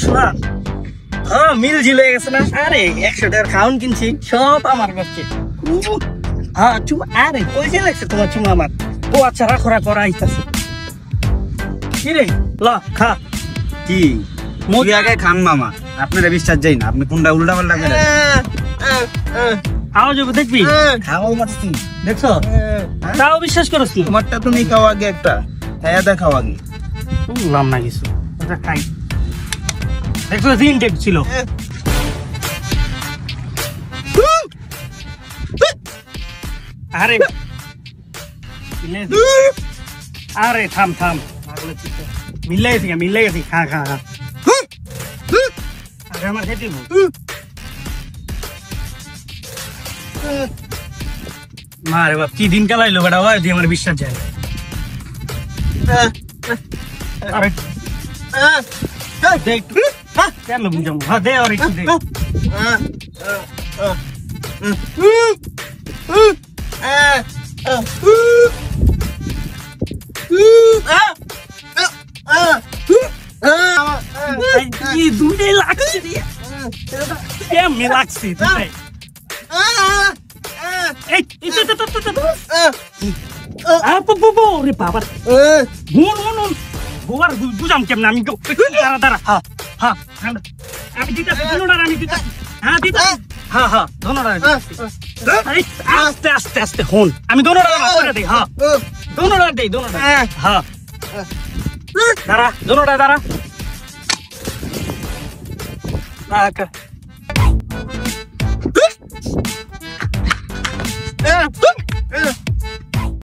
শোনা হ্যাঁ মিল ঝিল হয়ে গেছে না আরে 100 টাকার খাউন কিনছি সব আমার কাছে হ্যাঁ চুমা আরে কইছে লাগছে তোমার চুমা আমার ও আচ্ছা রাখো রাখো আইতাছে কি রে ল খা কি মুই আগে খান মামা আপনারা বিশ্বাস যাই না আপনি কোনটা উল্টা পাল্টা করে খাওয়া যাবে দেখবি খাওয়াও মারছি দেখছো তাও বিশ্বাস করছ তুই তোমারটা তুমি খাও আগে একটা খায়া দেখাও আগে শুনলাম না কিছু ওটা খাই দেখছো দিন টেপ ছিল আরে আরে থাম থাম মিলাই গেছি খা খা খা আরে আমার খেতে মারে বাপ কি দিন কালাইলো বেটা ওই দিয়ে আমার বিশ্বাস যায় আরে দেখ কেন বুঝাম হ্যাঁ দে আর একটু দে কি দুটাই লাগছে রে কেমনে লাগছে দুটাই এই রে বাবা গোবার বুঝাম কেমন আমি দাঁড়া দাঁড়া হ্যাঁ হ্যাঁ আমি দিতেছি আমি দিতেছি হ্যাঁ দিতেছি হ্যাঁ হ্যাঁ ধন্যবাদ আস্তে আস্তে আস্তে হন আমি ধন্যবাদ দিই হ্যাঁ ধন্যবাদ দিই ধন্যবাদ হ্যাঁ দাঁড়া ধন্যবাদ দাঁড়া